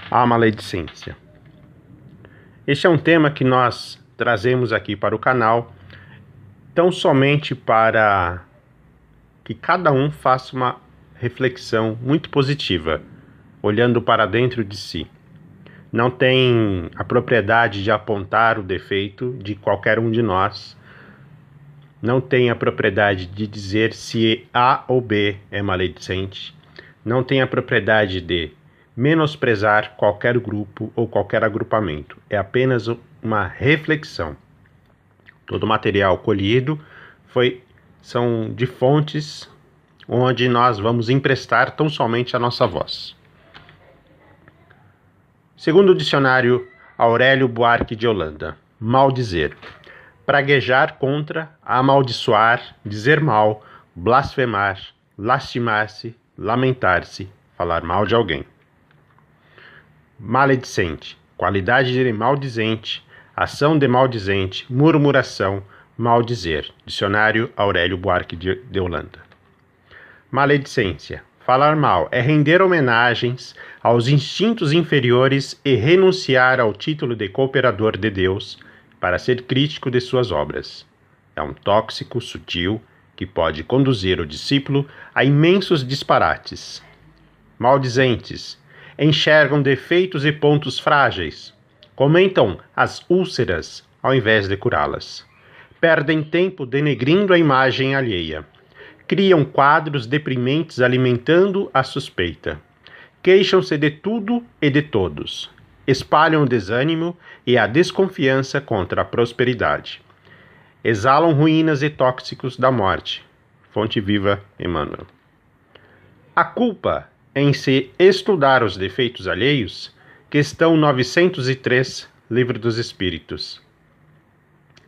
A maledicência. Este é um tema que nós trazemos aqui para o canal, tão somente para que cada um faça uma reflexão muito positiva, olhando para dentro de si. Não tem a propriedade de apontar o defeito de qualquer um de nós, não tem a propriedade de dizer se A ou B é maledicente, não tem a propriedade de menosprezar qualquer grupo ou qualquer agrupamento. É apenas uma reflexão. Todo o material colhido são de fontes onde nós vamos emprestar tão somente a nossa voz. Segundo o dicionário Aurélio Buarque de Holanda, maldizer: praguejar contra, amaldiçoar, dizer mal, blasfemar, lastimar-se, lamentar-se, falar mal de alguém. Maledicente: qualidade de maldizente, ação de maldizente, murmuração, maldizer. Dicionário Aurélio Buarque de Holanda. Maledicência: falar mal é render homenagens aos instintos inferiores e renunciar ao título de cooperador de Deus para ser crítico de suas obras. É um tóxico sutil que pode conduzir o discípulo a imensos disparates. Maldizentes: enxergam defeitos e pontos frágeis, comentam as úlceras ao invés de curá-las. Perdem tempo denegrindo a imagem alheia. Criam quadros deprimentes alimentando a suspeita. Queixam-se de tudo e de todos. Espalham o desânimo e a desconfiança contra a prosperidade. Exalam ruínas e tóxicos da morte. Fonte Viva, Emmanuel. A culpa em se estudar os defeitos alheios, questão 903, Livro dos Espíritos.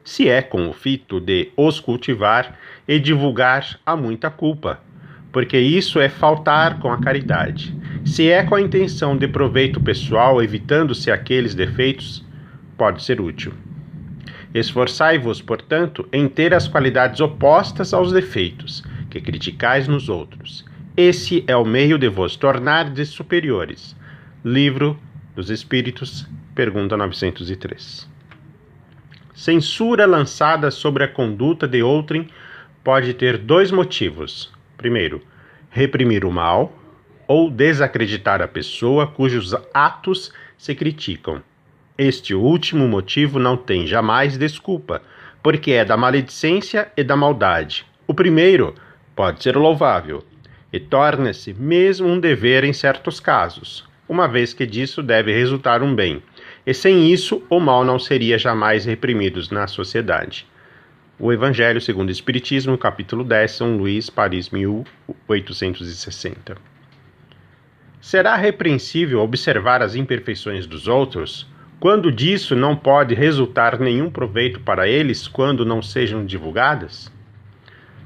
Se é com o fito de os cultivar e divulgar, há muita culpa, porque isso é faltar com a caridade. Se é com a intenção de proveito pessoal, evitando-se aqueles defeitos, pode ser útil. Esforçai-vos, portanto, em ter as qualidades opostas aos defeitos, que criticais nos outros. Esse é o meio de vos tornardes superiores. Livro dos Espíritos, pergunta 903. Censura lançada sobre a conduta de outrem pode ter dois motivos. Primeiro, reprimir o mal ou desacreditar a pessoa cujos atos se criticam. Este último motivo não tem jamais desculpa, porque é da maledicência e da maldade. O primeiro pode ser louvável e torna-se mesmo um dever em certos casos, uma vez que disso deve resultar um bem. E sem isso, o mal não seria jamais reprimido na sociedade. O Evangelho segundo o Espiritismo, capítulo 10, São Luís, Paris, 1860. Será repreensível observar as imperfeições dos outros, quando disso não pode resultar nenhum proveito para eles quando não sejam divulgadas?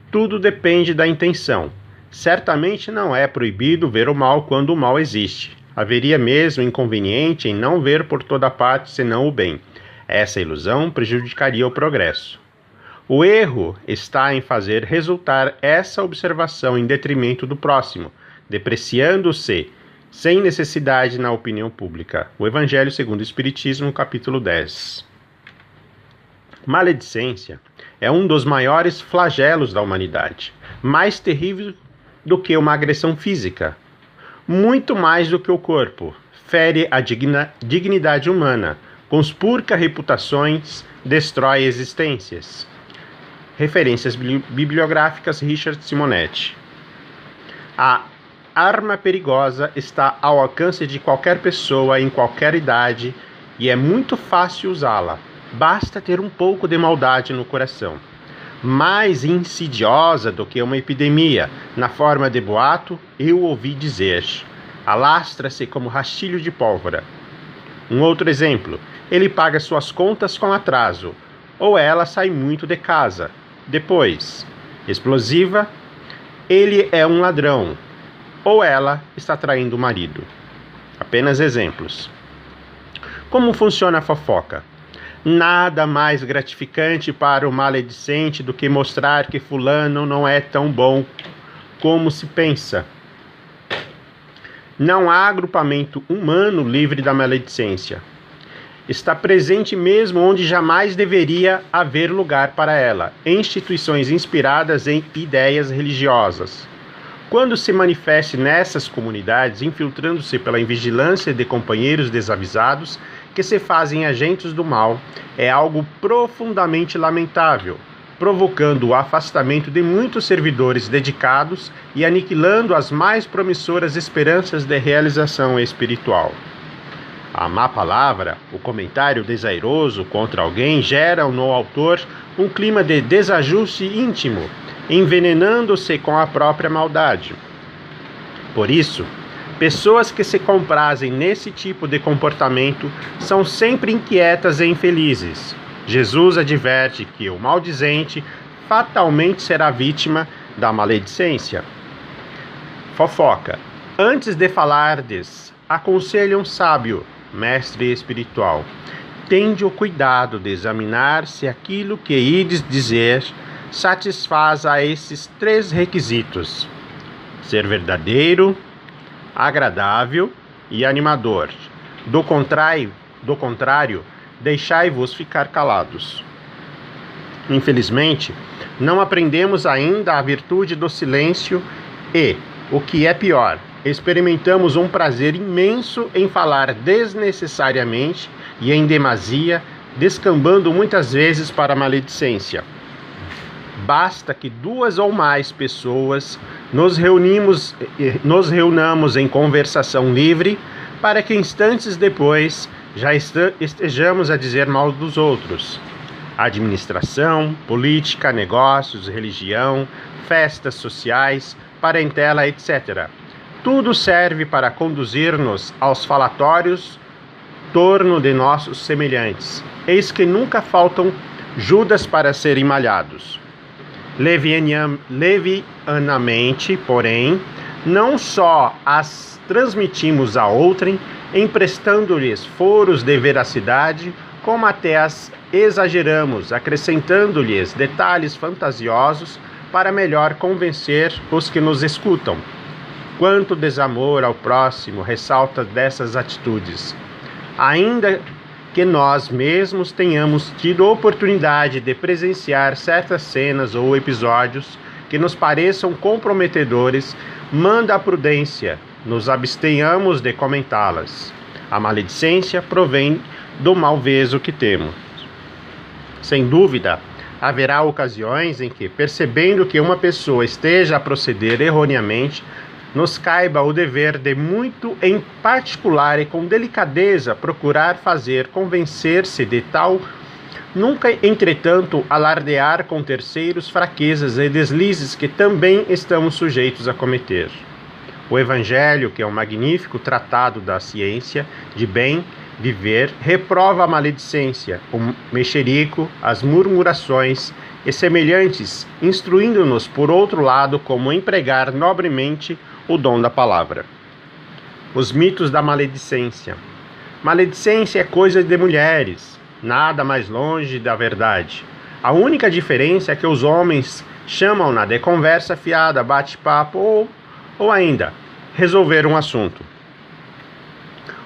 Tudo depende da intenção. Certamente não é proibido ver o mal quando o mal existe. Haveria mesmo inconveniente em não ver por toda parte senão o bem. Essa ilusão prejudicaria o progresso. O erro está em fazer resultar essa observação em detrimento do próximo, depreciando-se sem necessidade na opinião pública. O Evangelho segundo o Espiritismo, capítulo 10. Maledicência é um dos maiores flagelos da humanidade, mais terrível do que uma agressão física. Muito mais do que o corpo, fere a dignidade humana, conspurca reputações, destrói existências. Referências bibliográficas: Richard Simonetti. A arma perigosa está ao alcance de qualquer pessoa em qualquer idade e é muito fácil usá-la. Basta ter um pouco de maldade no coração. Mais insidiosa do que uma epidemia, na forma de boato, eu ouvi dizer. Alastra-se como rastilho de pólvora. Um outro exemplo: ele paga suas contas com atraso, ou ela sai muito de casa. Depois, explosiva: ele é um ladrão, ou ela está traindo o marido. Apenas exemplos. Como funciona a fofoca? Nada mais gratificante para o maledicente do que mostrar que fulano não é tão bom como se pensa. Não há agrupamento humano livre da maledicência. Está presente mesmo onde jamais deveria haver lugar para ela, em instituições inspiradas em ideias religiosas. Quando se manifeste nessas comunidades, infiltrando-se pela invigilância de companheiros desavisados que se fazem agentes do mal, é algo profundamente lamentável, provocando o afastamento de muitos servidores dedicados e aniquilando as mais promissoras esperanças de realização espiritual. A má palavra, o comentário desairoso contra alguém geram no autor um clima de desajuste íntimo, envenenando-se com a própria maldade. Por isso, pessoas que se comprazem nesse tipo de comportamento são sempre inquietas e infelizes. Jesus adverte que o maldizente fatalmente será vítima da maledicência. Fofoca. Antes de falardes, aconselha um sábio, mestre espiritual. Tende o cuidado de examinar se aquilo que ides dizer satisfaz a esses 3 requisitos: ser verdadeiro, agradável e animador. Do contrário, deixai-vos ficar calados. Infelizmente, não aprendemos ainda a virtude do silêncio e, o que é pior, experimentamos um prazer imenso em falar desnecessariamente e em demasia, descambando muitas vezes para a maledicência. Basta que 2 ou mais pessoas nos reunamos em conversação livre para que instantes depois já estejamos a dizer mal dos outros. Administração, política, negócios, religião, festas sociais, parentela, etc. Tudo serve para conduzir-nos aos falatórios torno de nossos semelhantes. Eis que nunca faltam Judas para serem malhados. Levianamente, porém, não só as transmitimos a outrem, emprestando-lhes foros de veracidade, como até as exageramos, acrescentando-lhes detalhes fantasiosos para melhor convencer os que nos escutam. Quanto desamor ao próximo ressalta dessas atitudes. Ainda que nós mesmos tenhamos tido oportunidade de presenciar certas cenas ou episódios que nos pareçam comprometedores, manda a prudência, nos abstenhamos de comentá-las. A maledicência provém do malvezo que temos. Sem dúvida, haverá ocasiões em que, percebendo que uma pessoa esteja a proceder erroneamente, nos caiba o dever de muito em particular e com delicadeza procurar fazer convencer-se de tal, nunca, entretanto, alardear com terceiros fraquezas e deslizes que também estamos sujeitos a cometer. O Evangelho, que é um magnífico tratado da ciência de bem viver, reprova a maledicência, o mexerico, as murmurações e semelhantes, instruindo-nos, por outro lado, como empregar nobremente o dom da palavra. Os mitos da maledicência. Maledicência é coisa de mulheres, nada mais longe da verdade. A única diferença é que os homens chamam-na de conversa fiada, bate-papo ou ainda resolver um assunto.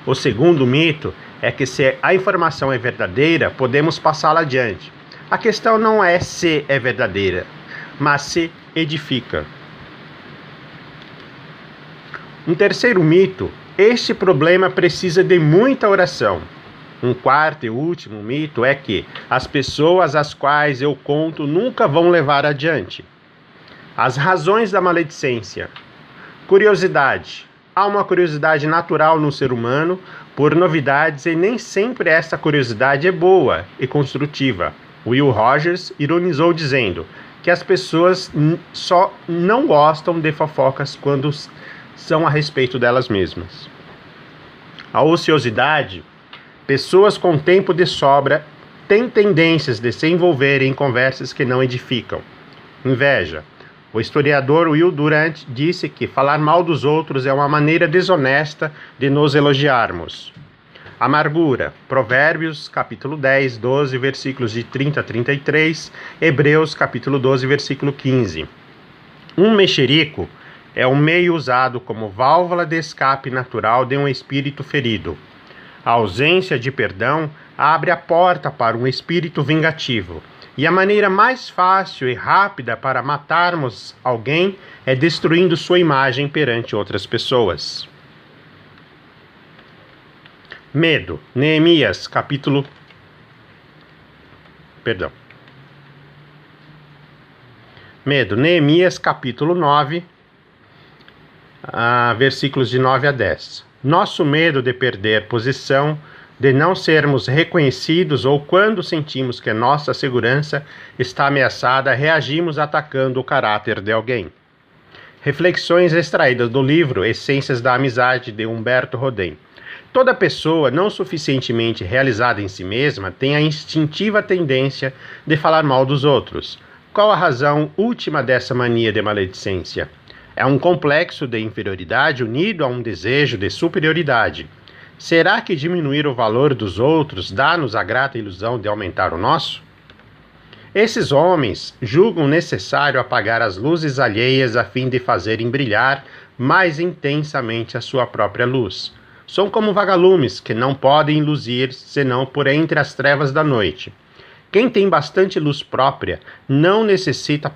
O segundo mito é que, se a informação é verdadeira, podemos passá-la adiante. A questão não é se é verdadeira, mas se edifica. Um terceiro mito: este problema precisa de muita oração. Um quarto e último mito é que as pessoas às quais eu conto nunca vão levar adiante. As razões da maledicência. Curiosidade. Há uma curiosidade natural no ser humano por novidades e nem sempre essa curiosidade é boa e construtiva. Will Rogers ironizou dizendo que as pessoas só não gostam de fofocas quando são a respeito delas mesmas. A ociosidade. Pessoas com tempo de sobra têm tendências de se envolverem em conversas que não edificam. Inveja. O historiador Will Durant disse que falar mal dos outros é uma maneira desonesta de nos elogiarmos. Amargura. Provérbios, capítulo 10, 12, versículos de 30 a 33. Hebreus, capítulo 12, versículo 15. Um mexerico é um meio usado como válvula de escape natural de um espírito ferido. A ausência de perdão abre a porta para um espírito vingativo, e a maneira mais fácil e rápida para matarmos alguém é destruindo sua imagem perante outras pessoas. Medo. Neemias, capítulo 9, versículos de 9 a 10. Nosso medo de perder posição, de não sermos reconhecidos ou quando sentimos que nossa segurança está ameaçada, reagimos atacando o caráter de alguém. Reflexões extraídas do livro Essências da Amizade, de Humberto Rodin. Toda pessoa não suficientemente realizada em si mesma tem a instintiva tendência de falar mal dos outros. Qual a razão última dessa mania de maledicência? É um complexo de inferioridade unido a um desejo de superioridade. Será que diminuir o valor dos outros dá-nos a grata ilusão de aumentar o nosso? Esses homens julgam necessário apagar as luzes alheias a fim de fazerem brilhar mais intensamente a sua própria luz. São como vagalumes que não podem luzir senão por entre as trevas da noite. Quem tem bastante luz própria não necessita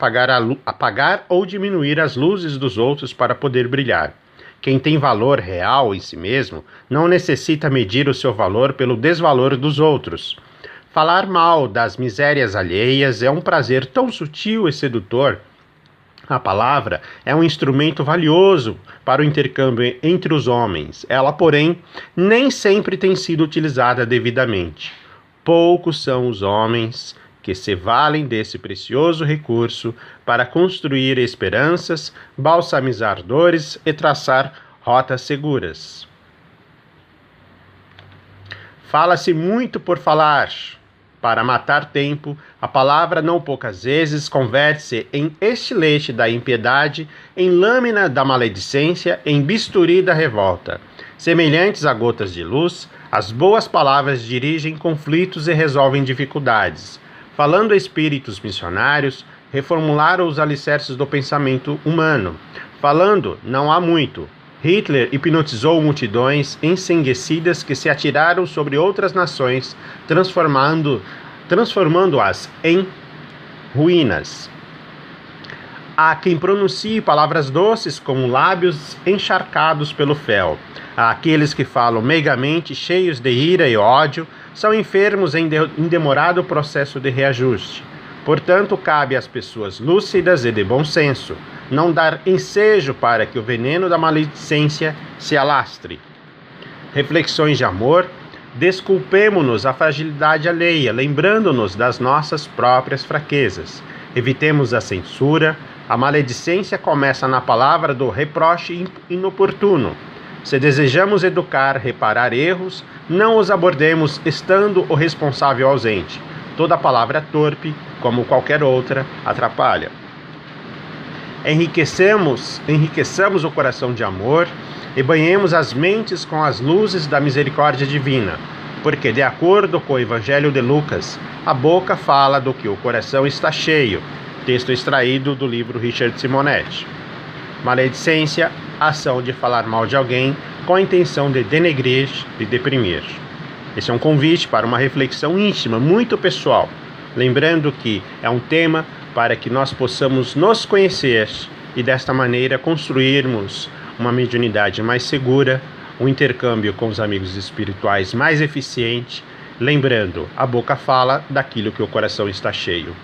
apagar ou diminuir as luzes dos outros para poder brilhar. Quem tem valor real em si mesmo não necessita medir o seu valor pelo desvalor dos outros. Falar mal das misérias alheias é um prazer tão sutil e sedutor. A palavra é um instrumento valioso para o intercâmbio entre os homens. Ela, porém, nem sempre tem sido utilizada devidamente. Poucos são os homens que se valem desse precioso recurso para construir esperanças, balsamizar dores e traçar rotas seguras. Fala-se muito por falar. Para matar tempo, a palavra não poucas vezes converte-se em estilete da impiedade, em lâmina da maledicência, em bisturi da revolta. Semelhantes a gotas de luz, as boas palavras dirigem conflitos e resolvem dificuldades. Falando a espíritos missionários, reformularam os alicerces do pensamento humano. Falando, não há muito. Hitler hipnotizou multidões ensanguecidas que se atiraram sobre outras nações, transformando-as em ruínas. Há quem pronuncie palavras doces como lábios encharcados pelo fel. Há aqueles que falam meigamente, cheios de ira e ódio, são enfermos em demorado processo de reajuste. Portanto, cabe às pessoas lúcidas e de bom senso não dar ensejo para que o veneno da maledicência se alastre. Reflexões de amor. Desculpemo-nos a fragilidade alheia, lembrando-nos das nossas próprias fraquezas. Evitemos a censura. A maledicência começa na palavra do reproche inoportuno. Se desejamos educar, reparar erros, não os abordemos estando o responsável ausente. Toda palavra torpe, como qualquer outra, atrapalha. Enriqueçamos o coração de amor e banhemos as mentes com as luzes da misericórdia divina, porque, de acordo com o Evangelho de Lucas, a boca fala do que o coração está cheio. Texto extraído do livro Richard Simonetti. Maledicência, ação de falar mal de alguém com a intenção de denegrir e deprimir. Esse é um convite para uma reflexão íntima, muito pessoal, lembrando que é um tema para que nós possamos nos conhecer e desta maneira construirmos uma mediunidade mais segura, um intercâmbio com os amigos espirituais mais eficiente, lembrando, a boca fala daquilo que o coração está cheio.